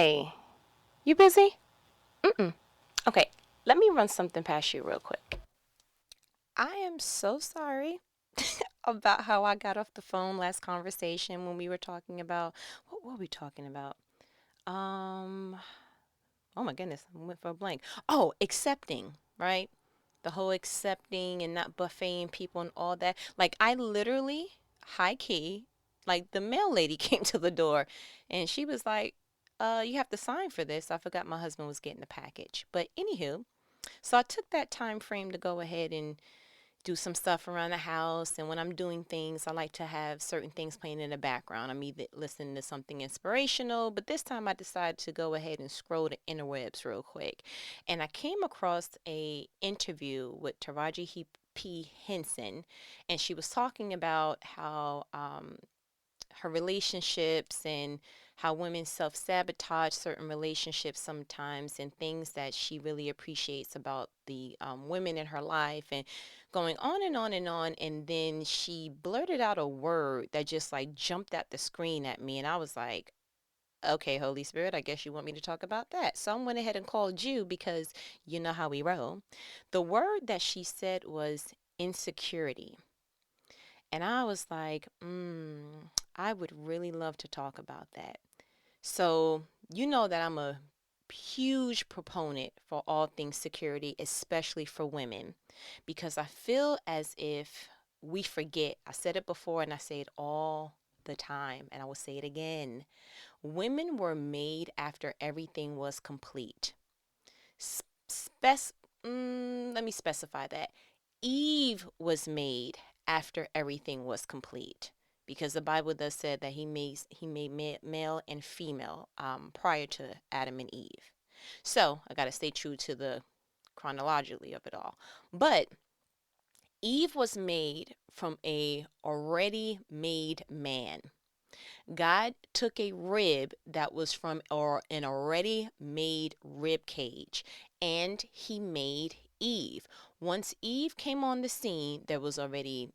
Hey, you busy? Mm-mm. Okay, let me run something past you real quick. I am so sorry about how I got off the phone last conversation when we were talking about what were we talking about? Um, oh my goodness, I went for a blank. Oh, accepting, right? The whole accepting and not buffeting people and all that. Like I literally, high key, like the mail lady came to the door and she was like, you have to sign for this. I forgot my husband was getting the package. But anywho, so I took that time frame to go ahead and do some stuff around the house. And when I'm doing things, I like to have certain things playing in the background. I'm either listening to something inspirational, but this time I decided to go ahead and scroll the interwebs real quick. And I came across a interview with P. Henson, and she was talking about how her relationships and how women self sabotage certain relationships sometimes, and things that she really appreciates about the women in her life, and going on and on and on. And then she blurted out a word that just like jumped at the screen at me, and I was like, okay, Holy Spirit, I guess you want me to talk about that. So I went ahead and called you because you know how we roll. The word that she said was insecurity. And I was like, I would really love to talk about that. So, you know that I'm a huge proponent for all things security, especially for women, because I feel as if we forget. I said it before and I say it all the time, and I will say it again. Women were made after everything was complete. Spec- Let me specify that. Eve was made after everything was complete, because the Bible does say that he made male and female prior to Adam and Eve. So I got to stay true to the chronologically of it all. But Eve was made from a already made man. God took a rib that was from or an already made rib cage, and he made Eve. Once Eve came on the scene, there was already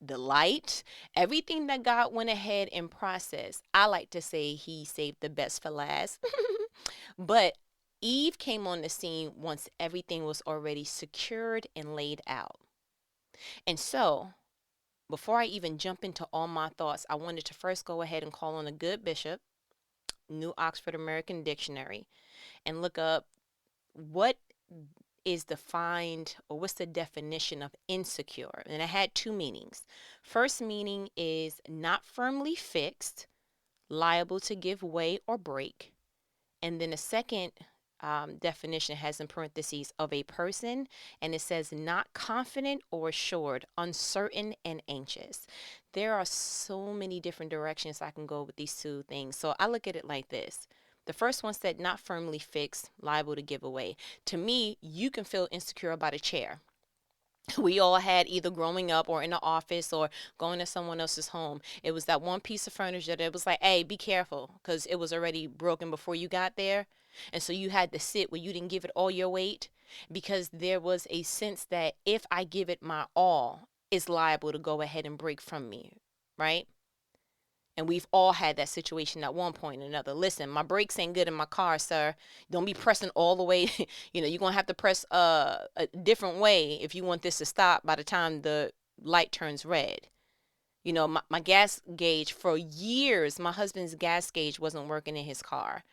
the light, everything that God went ahead and processed. I like to say he saved the best for last. But Eve came on the scene once everything was already secured and laid out. And so, before I even jump into all my thoughts, I wanted to first go ahead and call on a good bishop, New Oxford American Dictionary, and look up what is defined, or what's the definition of insecure. And it had two meanings. First meaning is not firmly fixed, liable to give way or break. And then the second definition has in parentheses of a person, and it says not confident or assured, uncertain and anxious. There are so many different directions I can go with these two things. So I look at it like this. The first one said not firmly fixed, liable to give away. To me, you can feel insecure about a chair. We all had, either growing up or in the office or going to someone else's home. It was that one piece of furniture that was like, hey, be careful, because it was already broken before you got there. And so you had to sit where you didn't give it all your weight, because there was a sense that if I give it my all, it's liable to go ahead and break from me, right? And we've all had that situation at one point or another. Listen, my brakes ain't good in my car, sir. Don't be pressing all the way. You're going to have to press a different way if you want this to stop by the time the light turns red. My gas gauge, for years, my husband's gas gauge wasn't working in his car.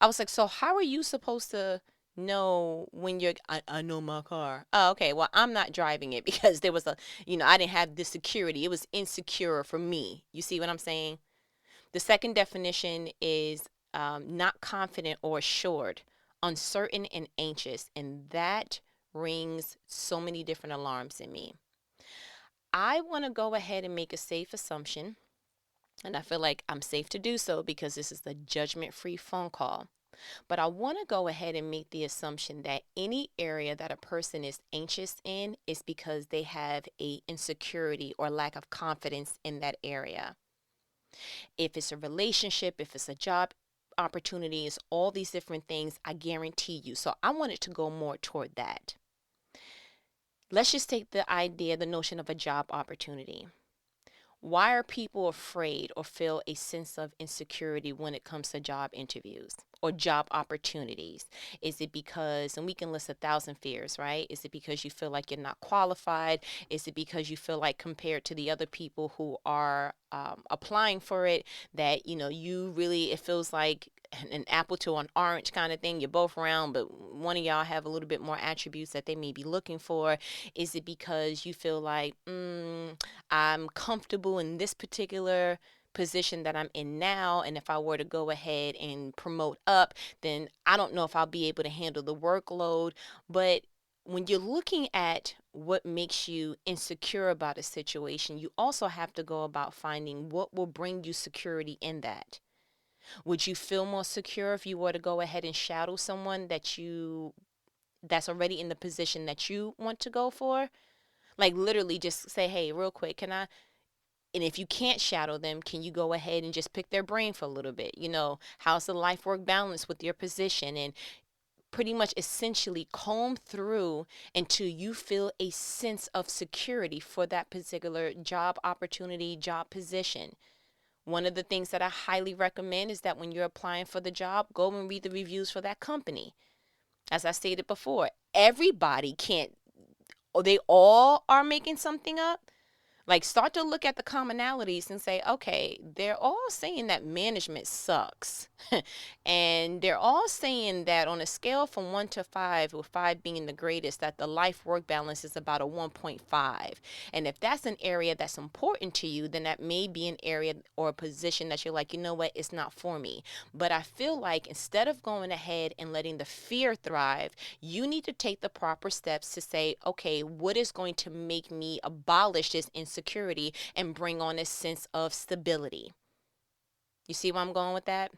I was like, so how are you supposed to know when I know my car? Oh, okay. Well, I'm not driving it because there was I didn't have the security. It was insecure for me. You see what I'm saying? The second definition is not confident or assured, uncertain and anxious. And that rings so many different alarms in me. I want to go ahead and make a safe assumption, and I feel like I'm safe to do so because this is the judgment free phone call. But I want to go ahead and make the assumption that any area that a person is anxious in is because they have a insecurity or lack of confidence in that area. If it's a relationship, if it's a job opportunities, all these different things, I guarantee you. So I wanted to go more toward that. Let's just take the notion of a job opportunity. Why are people afraid or feel a sense of insecurity when it comes to job interviews or job opportunities? Is it because, and we can list 1,000 fears, right? Is it because you feel like you're not qualified? Is it because you feel like compared to the other people who are applying for it, that, you really, it feels like an apple to an orange kind of thing. You're both round, but one of y'all have a little bit more attributes that they may be looking for. Is it because you feel like, I'm comfortable in this particular position that I'm in now, and if I were to go ahead and promote up, then I don't know if I'll be able to handle the workload. But when you're looking at what makes you insecure about a situation, you also have to go about finding what will bring you security in that. Would you feel more secure if you were to go ahead and shadow someone that's already in the position that you want to go for? Like literally just say, hey, real quick, can I? And if you can't shadow them, can you go ahead and just pick their brain for a little bit? How's the life work balance with your position? And pretty much essentially comb through until you feel a sense of security for that particular job opportunity, job position. One of the things that I highly recommend is that when you're applying for the job, go and read the reviews for that company. As I stated before, everybody can't, or they all are making something up. Like, start to look at the commonalities and say, okay, they're all saying that management sucks. And they're all saying that on a scale from 1 to 5, with 5 being the greatest, that the life work balance is about a 1.5. And if that's an area that's important to you, then that may be an area or a position that you're like, you know what, it's not for me. But I feel like instead of going ahead and letting the fear thrive, you need to take the proper steps to say, okay, what is going to make me abolish this insecurity and bring on a sense of stability? You see where I'm going with that?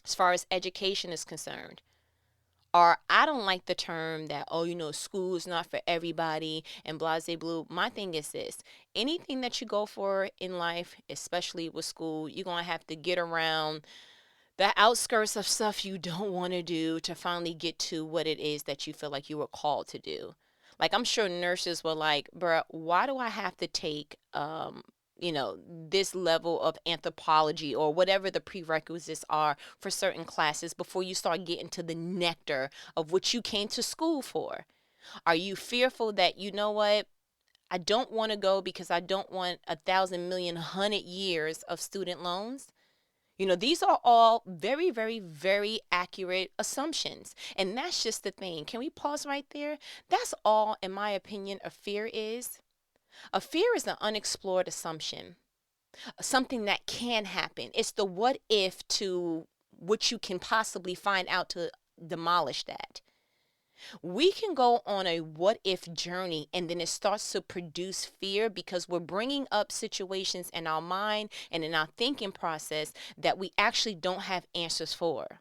As far as education is concerned, or I don't like the term that, oh, school is not for everybody and blase blue. My thing is this: anything that you go for in life, especially with school, you're going to have to get around the outskirts of stuff you don't want to do to finally get to what it is that you feel like you were called to do. Like, I'm sure nurses were like, bruh, why do I have to take, this level of anthropology or whatever the prerequisites are for certain classes before you start getting to the nectar of what you came to school for? Are you fearful that, you know what, I don't want to go because I don't want 1,000,000,100 years of student loans? These are all very, very, very accurate assumptions. And that's just the thing. Can we pause right there? That's all, in my opinion, a fear is. A fear is an unexplored assumption, something that can happen. It's the what if to what you can possibly find out to demolish that. We can go on a what if journey, and then it starts to produce fear because we're bringing up situations in our mind and in our thinking process that we actually don't have answers for.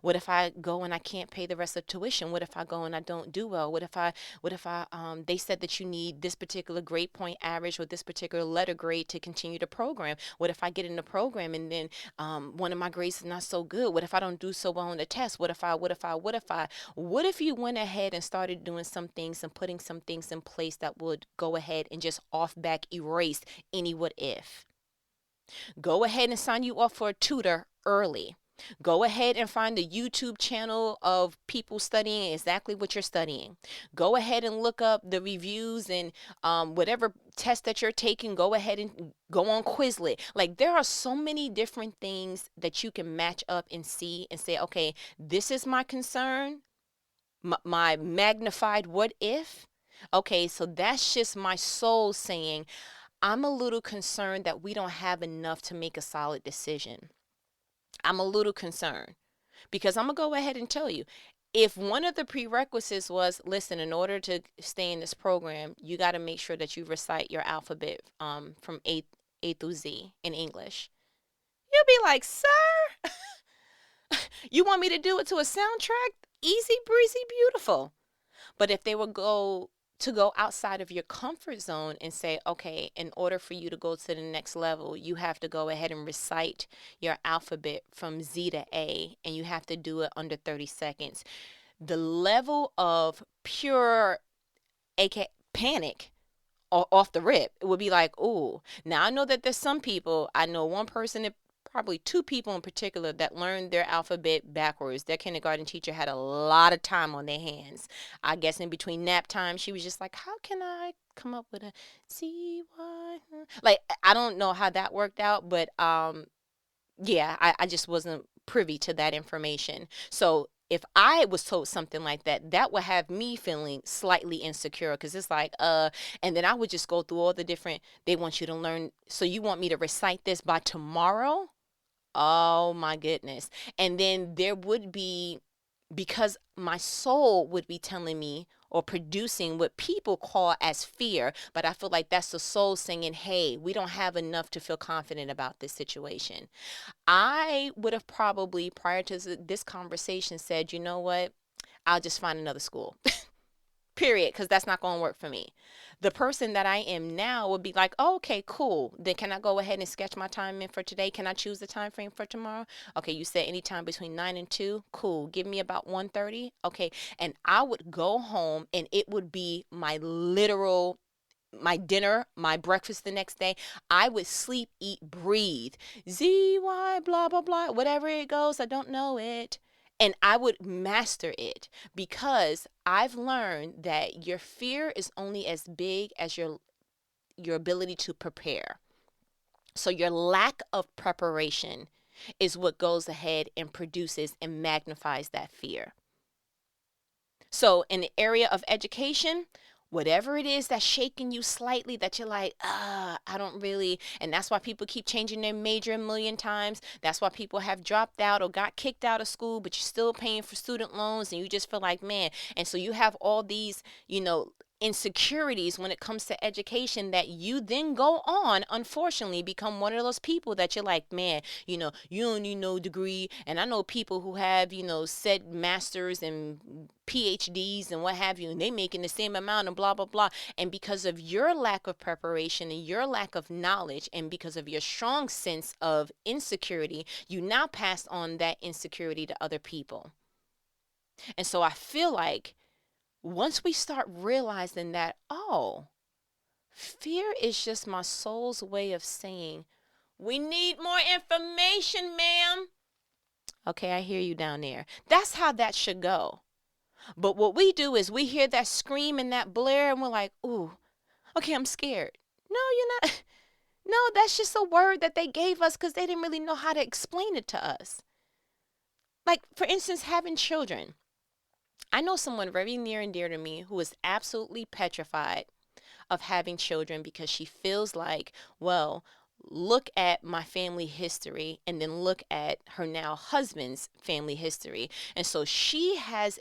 What if I go and I can't pay the rest of tuition? What if I go and I don't do well? What if they said that you need this particular grade point average or this particular letter grade to continue the program? What if I get in the program and then one of my grades is not so good? What if I don't do so well on the test? What if you went ahead and started doing some things and putting some things in place that would go ahead and just off back erase any what if? Go ahead and sign you up for a tutor early. Go ahead and find the YouTube channel of people studying exactly what you're studying. Go ahead and look up the reviews and whatever test that you're taking. Go ahead and go on Quizlet. Like, there are so many different things that you can match up and see and say, okay, this is my concern, my magnified what if. Okay, so that's just my soul saying, I'm a little concerned that we don't have enough to make a solid decision. I'm a little concerned because I'm going to go ahead and tell you, if one of the prerequisites was, listen, in order to stay in this program, you got to make sure that you recite your alphabet from A through Z in English. You'll be like, sir, you want me to do it to a soundtrack? Easy breezy, beautiful. But if they would go outside of your comfort zone and say, okay, in order for you to go to the next level, you have to go ahead and recite your alphabet from Z to A, and you have to do it under 30 seconds. The level of pure AK panic off the rip. It would be like, ooh. Now I know that there's some people, I know one person, probably two people in particular, that learned their alphabet backwards. Their kindergarten teacher had a lot of time on their hands. I guess in between nap time, she was just like, how can I come up with a CY? Like, I don't know how that worked out, but yeah, I just wasn't privy to that information. So if I was told something like that, that would have me feeling slightly insecure, because it's like, and then I would just go through all the different, they want you to learn, so you want me to recite this by tomorrow? Oh my goodness. And then there would be, because my soul would be telling me or producing what people call as fear, but I feel like that's the soul saying, hey, we don't have enough to feel confident about this situation. I would have probably, prior to this conversation, said, you know what? I'll just find another school. Period, because that's not going to work for me. The person that I am now would be like, oh, okay, cool. Then can I go ahead and sketch my time in for today? Can I choose the time frame for tomorrow? Okay, you said anytime between 9 and 2. Cool. Give me about 1:30. Okay. And I would go home and it would be my literal, my dinner, my breakfast the next day. I would sleep, eat, breathe. ZY, blah, blah, blah, whatever it goes. I don't know it. And I would master it, because I've learned that your fear is only as big as your ability to prepare. So your lack of preparation is what goes ahead and produces and magnifies that fear. So in the area of education, whatever it is that's shaking you slightly, that you're like, I don't really, and that's why people keep changing their major a million times. That's why people have dropped out or got kicked out of school, but you're still paying for student loans and you just feel like, man. And so you have all these, insecurities when it comes to education, that you then go on, unfortunately, become one of those people that you're like, man, you don't need no degree. And I know people who have, said masters and PhDs and what have you, and they making the same amount and blah, blah, blah. And because of your lack of preparation and your lack of knowledge, and because of your strong sense of insecurity, you now pass on that insecurity to other people. And so I feel like once we start realizing that, oh, fear is just my soul's way of saying, we need more information, ma'am. Okay, I hear you down there. That's how that should go. But what we do is we hear that scream and that blare and we're like, ooh, okay, I'm scared. No, you're not. No, that's just a word that they gave us because they didn't really know how to explain it to us. Like, for instance, having children. I know someone very near and dear to me who is absolutely petrified of having children, because she feels like, well, look at my family history and then look at her now husband's family history. And so she has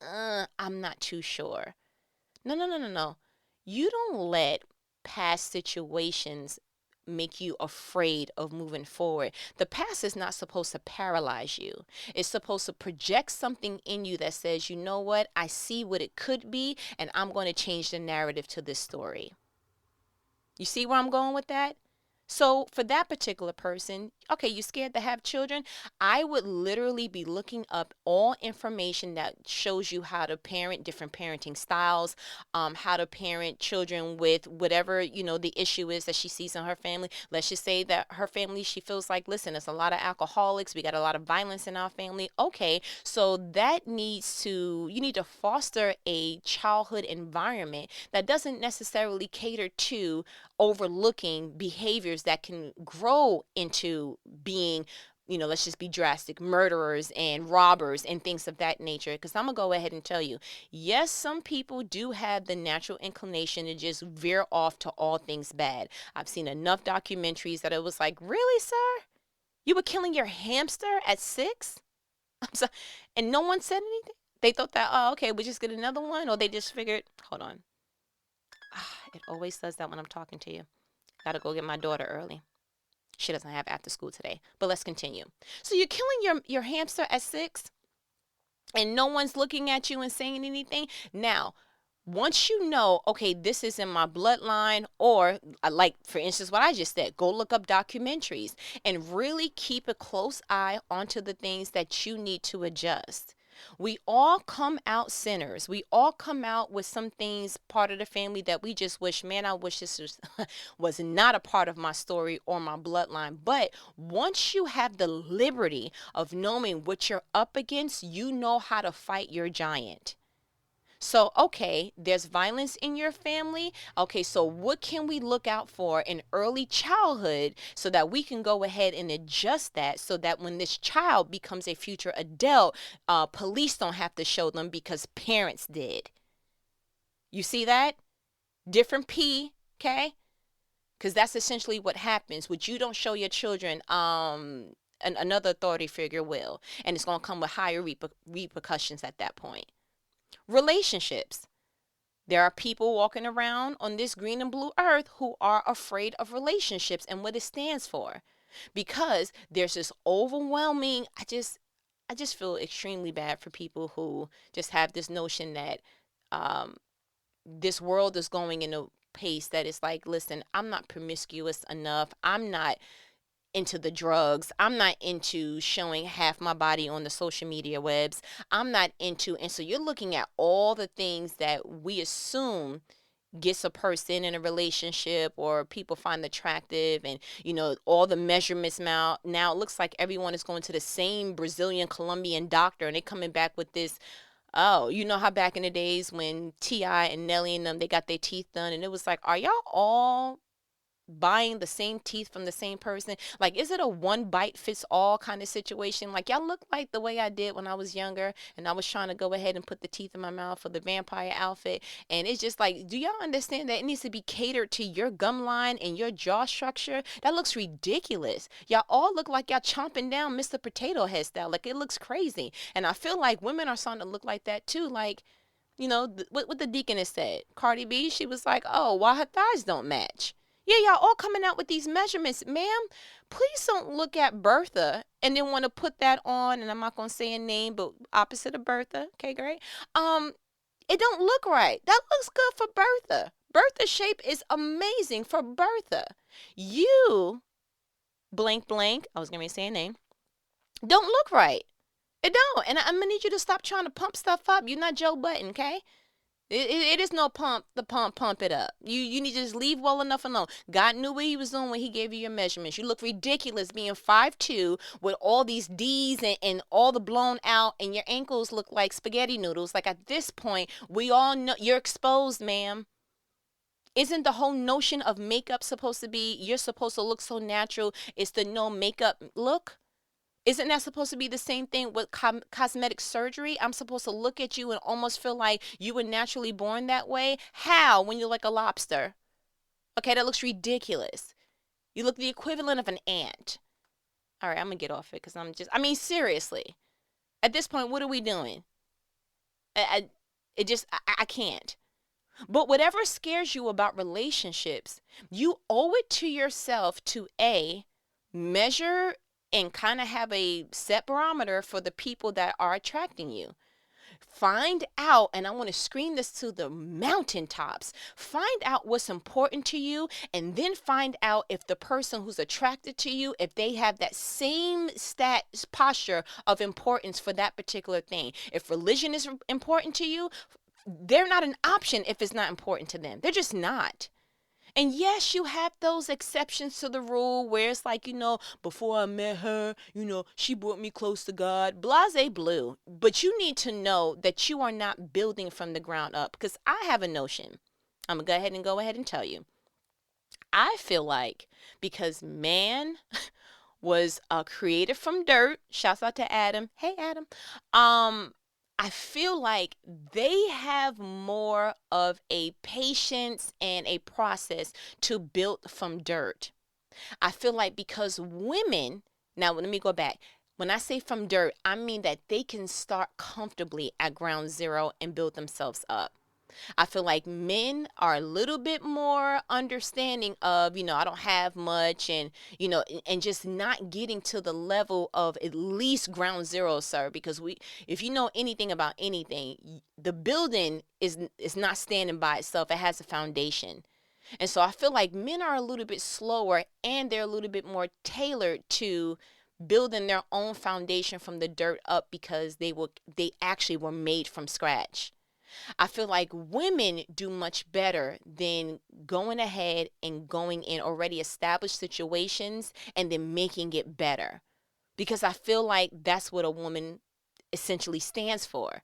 I'm not too sure. No, no, no, no, no. You don't let past situations make you afraid of moving forward. The past is not supposed to paralyze you. It's supposed to project something in you that says, you know what? I see what it could be, and I'm going to change the narrative to this story. You see where I'm going with that? So for that particular person, okay, you scared to have children? I would literally be looking up all information that shows you how to parent, different parenting styles, how to parent children with whatever, the issue is that she sees in her family. Let's just say that her family, she feels like, listen, there's a lot of alcoholics. We got a lot of violence in our family. Okay, so you need to foster a childhood environment that doesn't necessarily cater to overlooking behaviors that can grow into being, let's just be drastic, murderers and robbers and things of that nature. Because I'm going to go ahead and tell you, yes, some people do have the natural inclination to just veer off to all things bad. I've seen enough documentaries that it was like, really, sir? You were killing your hamster at 6? I'm sorry. And no one said anything? They thought that, oh, okay, we just get another one? Or they just figured, hold on. It always does that when I'm talking to you. Gotta go get my daughter early. She doesn't have after school today. But let's continue. So you're killing your hamster at 6 and no one's looking at you and saying anything. Now, once you know, okay, this is in my bloodline, or like, for instance, what I just said, go look up documentaries and really keep a close eye onto the things that you need to adjust. We all come out sinners. We all come out with some things part of the family that we just wish, man, I wish this was not a part of my story or my bloodline. But once you have the liberty of knowing what you're up against, you know how to fight your giant. So, okay, there's violence in your family. Okay, so what can we look out for in early childhood so that we can go ahead and adjust that so that when this child becomes a future adult, police don't have to show them because parents did. You see that? Different P, okay? Because that's essentially what happens. What you don't show your children, another authority figure will. And it's going to come with higher repercussions at that point. Relationships. There are people walking around on this green and blue earth who are afraid of relationships and what it stands for. Because there's this overwhelming, I just feel extremely bad for people who just have this notion that this world is going in a pace that is like, listen, I'm not promiscuous enough. I'm not into the drugs. I'm not into showing half my body on the social media webs. I'm not into, and so you're looking at all the things that we assume gets a person in a relationship or people find attractive, and all the measurements. Now it looks like everyone is going to the same Brazilian Colombian doctor, and they're coming back with this. Oh, you know how back in the days when T.I. and Nelly and them, they got their teeth done, and it was like, are y'all all buying the same teeth from the same person? Like, is it a one bite fits all kind of situation? Like, y'all look like the way I did when I was younger and I was trying to go ahead and put the teeth in my mouth for the vampire outfit. And it's just like, do y'all understand that it needs to be catered to your gum line and your jaw structure? That looks ridiculous. Y'all all look like y'all chomping down Mr. Potato Head style. Like, it looks crazy. And I feel like women are starting to look like that too. Like, what the deaconess said, Cardi B, she was like, oh, why her thighs don't match? Yeah, y'all all coming out with these measurements. Ma'am, please don't look at Bertha and then want to put that on, and I'm not going to say a name, but opposite of Bertha. Okay, great. It don't look right. That looks good for Bertha. Bertha's shape is amazing for Bertha. You, blank, blank, I was going to say a name, don't look right. It don't. And I'm going to need you to stop trying to pump stuff up. You're not Joe Button, okay? It is no pump it up. You need to just leave well enough alone. God knew what he was doing when he gave you your measurements. You look ridiculous being 5'2" with all these D's and all the blown out, and your ankles look like spaghetti noodles. Like, at this point, we all know you're exposed, ma'am. Isn't the whole notion of makeup supposed to be you're supposed to look so natural? It's the no makeup look? Isn't that supposed to be the same thing with cosmetic surgery? I'm supposed to look at you and almost feel like you were naturally born that way? How, when you're like a lobster? Okay, that looks ridiculous. You look the equivalent of an ant. All right, I'm going to get off it because seriously. At this point, what are we doing? I can't. But whatever scares you about relationships, you owe it to yourself to measure and kind of have a set barometer for the people that are attracting you. Find out, and I want to scream this to the mountaintops, find out what's important to you, and then find out if the person who's attracted to you, if they have that same posture of importance for that particular thing. If religion is important to you, they're not an option if it's not important to them. They're just not. And yes, you have those exceptions to the rule where it's like, before I met her, she brought me close to God. Blase blue. But you need to know that you are not building from the ground up. Because I have a notion. I'm going to go ahead and tell you. I feel like because man was created from dirt. Shouts out to Adam. Hey, Adam. I feel like they have more of a patience and a process to build from dirt. I feel like because women, now let me go back. When I say from dirt, I mean that they can start comfortably at ground zero and build themselves up. I feel like men are a little bit more understanding of, I don't have much, and, and just not getting to the level of at least ground zero, sir, because if you know anything about anything, the building is not standing by itself. It has a foundation. And so I feel like men are a little bit slower, and they're a little bit more tailored to building their own foundation from the dirt up because they actually were made from scratch. I feel like women do much better than going ahead and going in already established situations and then making it better. Because I feel like that's what a woman essentially stands for.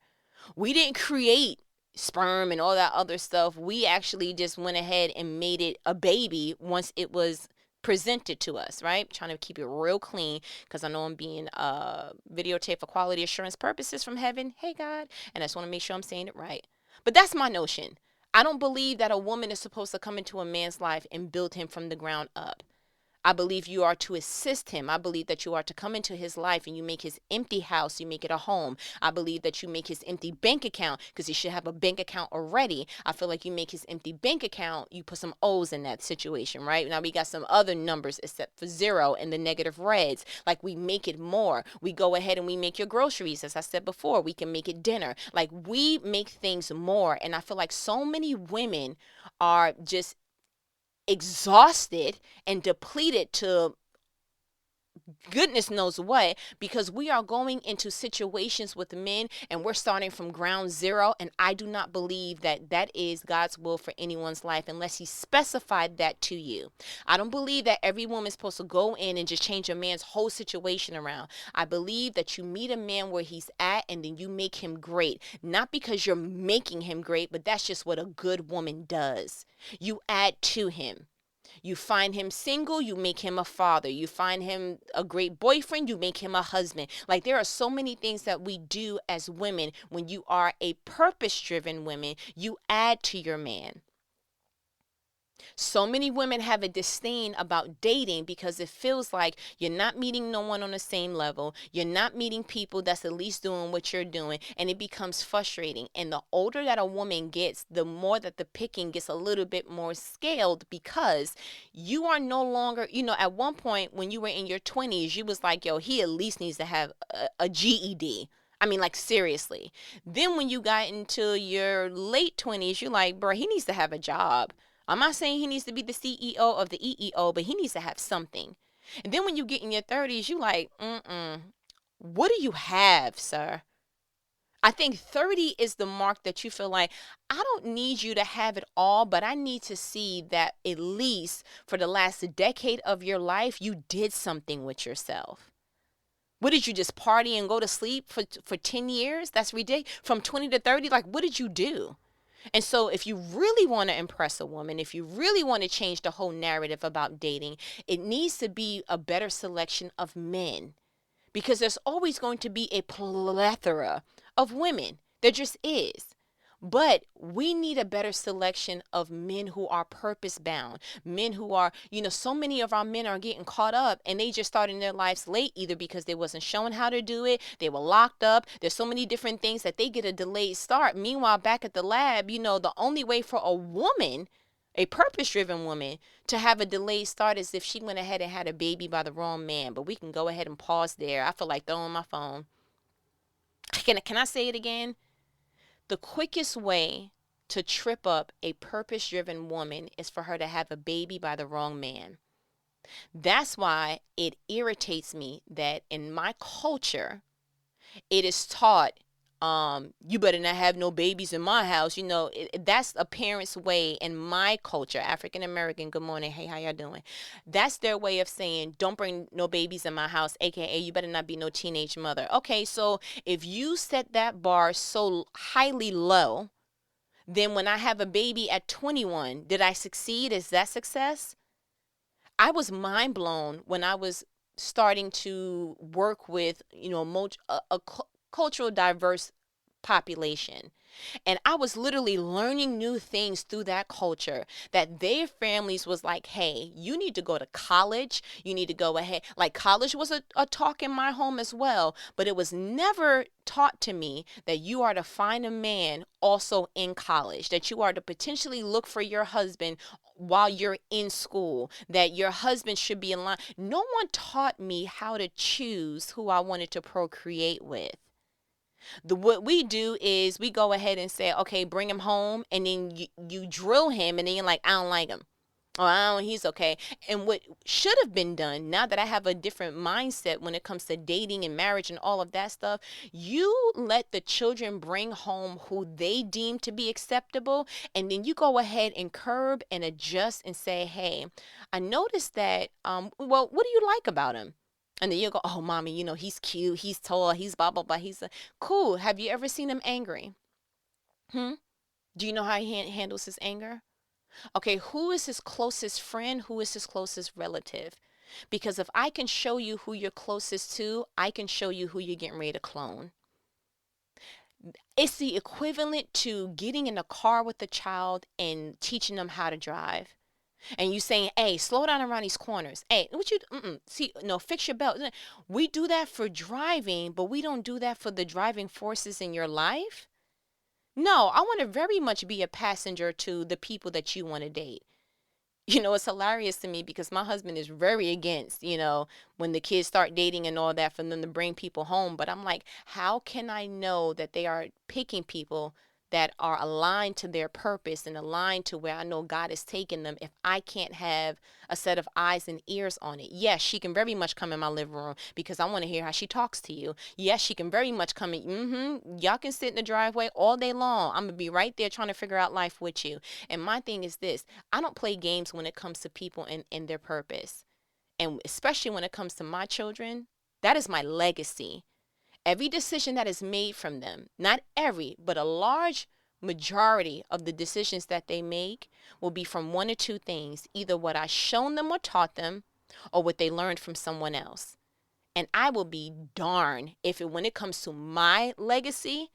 We didn't create sperm and all that other stuff. We actually just went ahead and made it a baby once it was presented to us, right? Trying to keep it real clean because I know I'm being videotaped for quality assurance purposes from heaven. Hey, God. And I just want to make sure I'm saying it right. But that's my notion. I don't believe that a woman is supposed to come into a man's life and build him from the ground up. I believe you are to assist him. I believe that you are to come into his life and you make his empty house, you make it a home. I believe that you make his empty bank account, because he should have a bank account already. I feel like you make his empty bank account, you put some O's in that situation, right? Now we got some other numbers except for zero and the negative reds. Like, we make it more. We go ahead and we make your groceries. As I said before, we can make it dinner. Like, we make things more. And I feel like so many women are just exhausted and depleted to goodness knows what, because we are going into situations with men and we're starting from ground zero. And I do not believe that that is God's will for anyone's life unless he specified that to you. I don't believe that every woman is supposed to go in and just change a man's whole situation around. I believe that you meet a man where he's at and then you make him great, not because you're making him great, but that's just what a good woman does. You add to him. You find him single, you make him a father. You find him a great boyfriend, you make him a husband. Like, there are so many things that we do as women. When you are a purpose-driven woman, you add to your man. So many women have a disdain about dating because it feels like you're not meeting no one on the same level. You're not meeting people that's at least doing what you're doing, and it becomes frustrating. And the older that a woman gets, the more that the picking gets a little bit more scaled, because you are no longer, at one point when you were in your 20s, you was like, yo, he at least needs to have a GED. I mean, like, seriously. Then when you got into your late 20s, you're like, bro, he needs to have a job. I'm not saying he needs to be the CEO of the EEO, but he needs to have something. And then when you get in your 30s, you like, what do you have, sir? I think 30 is the mark that you feel like, I don't need you to have it all, but I need to see that at least for the last decade of your life, you did something with yourself. What did you just party and go to sleep for 10 years? That's ridiculous. From 20 to 30, like, what did you do? And so if you really want to impress a woman, if you really want to change the whole narrative about dating, it needs to be a better selection of men, because there's always going to be a plethora of women. There just is. But we need a better selection of men who are purpose bound, men who are, so many of our men are getting caught up and they just started their lives late, either because they wasn't shown how to do it, they were locked up. There's so many different things that they get a delayed start. Meanwhile, back at the lab, the only way for a woman, a purpose-driven woman, to have a delayed start is if she went ahead and had a baby by the wrong man. But we can go ahead and pause there. I feel like throwing my phone. Can I say it again? The quickest way to trip up a purpose-driven woman is for her to have a baby by the wrong man. That's why it irritates me that in my culture, it is taught, you better not have no babies in my house. That's a parent's way in my culture, African American. Good morning. Hey, how y'all doing? That's their way of saying, don't bring no babies in my house, aka you better not be no teenage mother. Okay, so if you set that bar so highly low, then when I have a baby at 21, did I succeed? Is that success? I was mind blown when I was starting to work with, a cultural diverse population. And I was literally learning new things through that culture, that their families was like, hey, you need to go to college. You need to go ahead. Like, college was a talk in my home as well. But it was never taught to me that you are to find a man also in college, that you are to potentially look for your husband while you're in school, that your husband should be in line. No one taught me how to choose who I wanted to procreate with. What we do is we go ahead and say, okay, bring him home, and then you drill him, and then you're like, I don't like him. Oh, he's okay. And what should have been done, now that I have a different mindset when it comes to dating and marriage and all of that stuff, you let the children bring home who they deem to be acceptable, and then you go ahead and curb and adjust and say, hey, I noticed that, well, what do you like about him? And then you go, oh, mommy, he's cute, he's tall, he's blah, blah, blah. Cool. Have you ever seen him angry? Hmm? Do you know how he handles his anger? Okay, who is his closest friend? Who is his closest relative? Because if I can show you who you're closest to, I can show you who you're getting ready to clone. It's the equivalent to getting in a car with a child and teaching them how to drive. And you saying, hey, slow down around these corners. Hey, what you, see, no, fix your belt. We do that for driving, but we don't do that for the driving forces in your life. No, I want to very much be a passenger to the people that you want to date. It's hilarious to me because my husband is very against, when the kids start dating and all that, for them to bring people home. But I'm like, how can I know that they are picking people that are aligned to their purpose and aligned to where I know God has taken them if I can't have a set of eyes and ears on it? Yes, she can very much come in my living room because I want to hear how she talks to you. Yes, she can very much come in. Y'all can sit in the driveway all day long. I'm going to be right there trying to figure out life with you. And my thing is this: I don't play games when it comes to people and their purpose. And especially when it comes to my children, that is my legacy. Every decision that is made from them, not every, but a large majority of the decisions that they make will be from one or two things: either what I shown them or taught them, or what they learned from someone else. And I will be darned if when it comes to my legacy,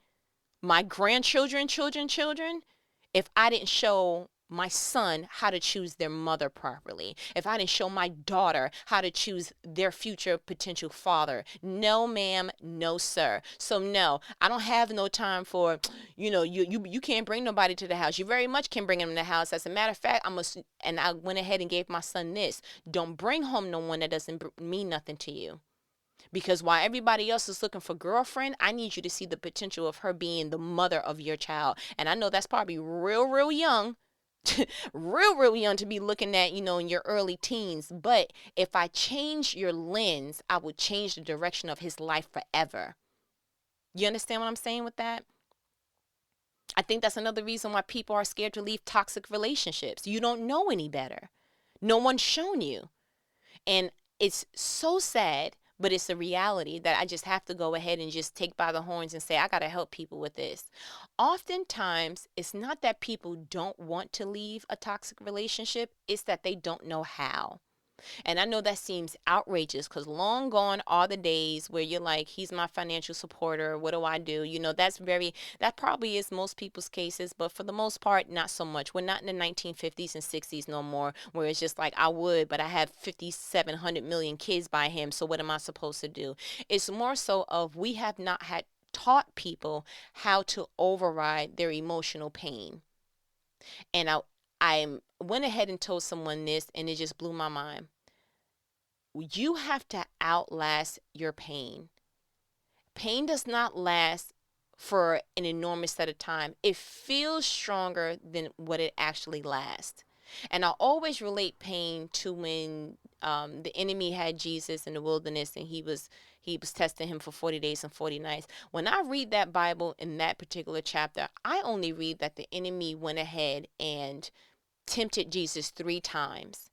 my grandchildren, children, if I didn't show my son how to choose their mother properly, if I didn't show my daughter how to choose their future potential father. No, ma'am, no, sir. So no, I don't have no time for, you can't bring nobody to the house. You very much can bring them in the house. As a matter of fact, and I went ahead and gave my son this: don't bring home no one that doesn't mean nothing to you. Because while everybody else is looking for girlfriend, I need you to see the potential of her being the mother of your child. And I know that's probably real young, real young to be looking at, in your early teens. But if I change your lens, I would change the direction of his life forever. You understand what I'm saying with that? I think that's another reason why people are scared to leave toxic relationships. You don't know any better. No one's shown you. And it's so sad, but it's a reality that I just have to go ahead and just take by the horns and say, I got to help people with this. Oftentimes, it's not that people don't want to leave a toxic relationship, it's that they don't know how. And I know that seems outrageous because long gone are the days where you're like, he's my financial supporter. What do I do? That probably is most people's cases, but for the most part, not so much. We're not in the 1950s and 60s no more, where it's just like, I would, but I have 5,700 million kids by him. So what am I supposed to do? It's more so of, we have not had taught people how to override their emotional pain. And I went ahead and told someone this, and it just blew my mind. You have to outlast your pain. Pain does not last for an enormous set of time. It feels stronger than what it actually lasts. And I always relate pain to when the enemy had Jesus in the wilderness, and he was testing him for 40 days and 40 nights. When I read that Bible in that particular chapter, I only read that the enemy went ahead and tempted Jesus 3 times.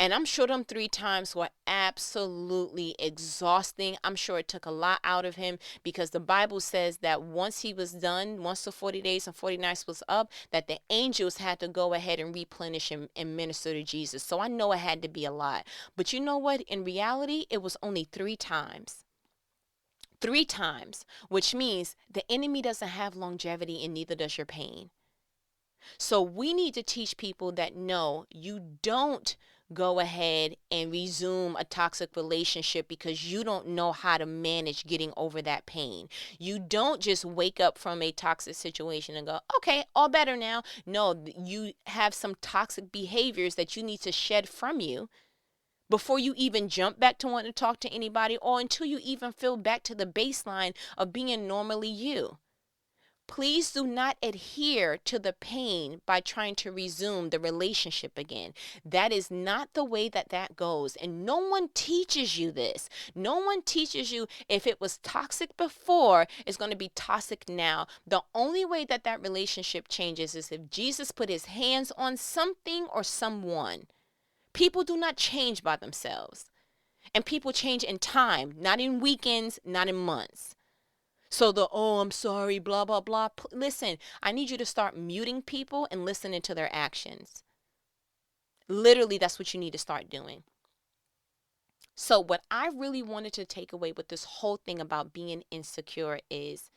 And I'm sure them 3 times were absolutely exhausting. I'm sure it took a lot out of him, because the Bible says that once he was done, once the 40 days and 40 nights was up, that the angels had to go ahead and replenish him and minister to Jesus. So I know it had to be a lot. But you know what? In reality, it was only 3 times. 3 times, which means the enemy doesn't have longevity, and neither does your pain. So we need to teach people that no, you don't go ahead and resume a toxic relationship because you don't know how to manage getting over that pain. You don't just wake up from a toxic situation and go, okay, all better now. No, you have some toxic behaviors that you need to shed from you before you even jump back to wanting to talk to anybody, or until you even feel back to the baseline of being normally you. Please do not adhere to the pain by trying to resume the relationship again. That is not the way that goes. And no one teaches you this. No one teaches you if it was toxic before, it's going to be toxic now. The only way that relationship changes is if Jesus put his hands on something or someone. People do not change by themselves. And people change in time, not in weekends, not in months. So I'm sorry, blah, blah, blah. Listen, I need you to start muting people and listening to their actions. Literally, that's what you need to start doing. So what I really wanted to take away with this whole thing about being insecure is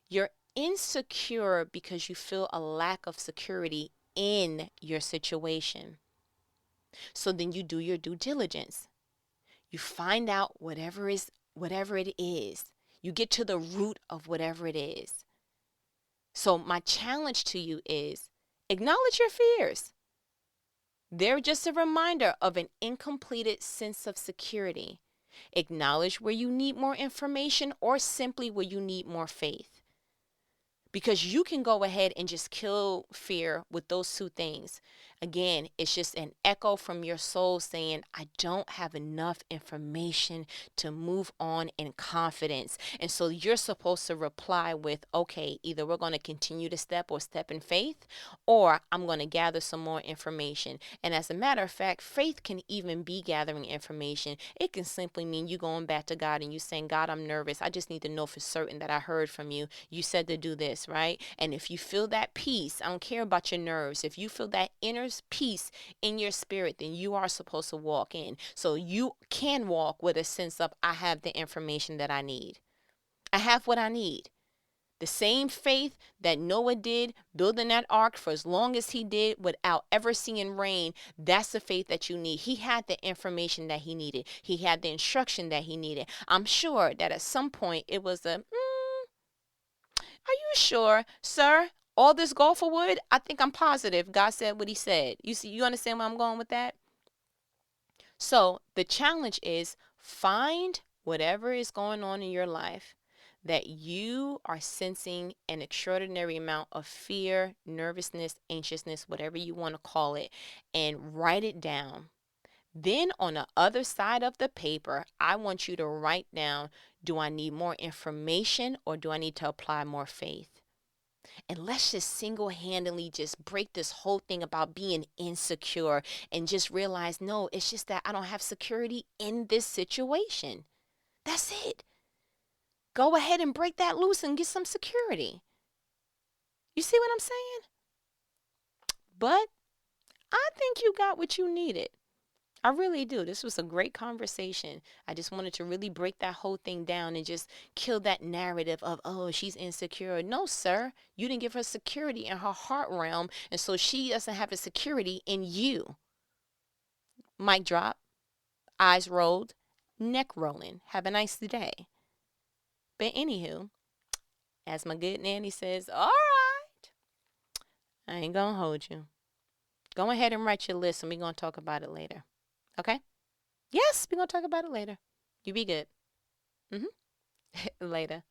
you're insecure because you feel a lack of security in your situation. So then you do your due diligence. You find out whatever it is. You get to the root of whatever it is. So my challenge to you is acknowledge your fears. They're just a reminder of an incompleted sense of security. Acknowledge where you need more information or simply where you need more faith. Because you can go ahead and just kill fear with those two things. Again, it's just an echo from your soul saying, I don't have enough information to move on in confidence. And so you're supposed to reply with, okay, either we're going to continue to step in faith, or I'm going to gather some more information. And as a matter of fact, faith can even be gathering information. It can simply mean you going back to God and you saying, God, I'm nervous. I just need to know for certain that I heard from you. You said to do this, right? And if you feel that peace, I don't care about your nerves. If you feel that inner peace in your spirit, then you are supposed to walk in. So you can walk with a sense of, I have the information that I need. I have what I need. The same faith that Noah did, building that ark for as long as he did without ever seeing rain, that's the faith that you need. He had the information that he needed. He had the instruction that he needed. I'm sure that at some point it was are you sure, sir? All this gopher wood? I think I'm positive God said what he said. You understand where I'm going with that? So the challenge is find whatever is going on in your life that you are sensing an extraordinary amount of fear, nervousness, anxiousness, whatever you want to call it, and write it down. Then on the other side of the paper, I want you to write down, do I need more information or do I need to apply more faith? And let's just single-handedly just break this whole thing about being insecure and just realize, no, it's just that I don't have security in this situation. That's it. Go ahead and break that loose and get some security. You see what I'm saying? But I think you got what you needed. I really do. This was a great conversation. I just wanted to really break that whole thing down and just kill that narrative of, oh, she's insecure. No, sir. You didn't give her security in her heart realm, and so she doesn't have the security in you. Mic drop, eyes rolled, neck rolling. Have a nice day. But anywho, as my good nanny says, all right, I ain't going to hold you. Go ahead and write your list, and we're going to talk about it later. Okay? Yes, we're going to talk about it later. You be good. Later.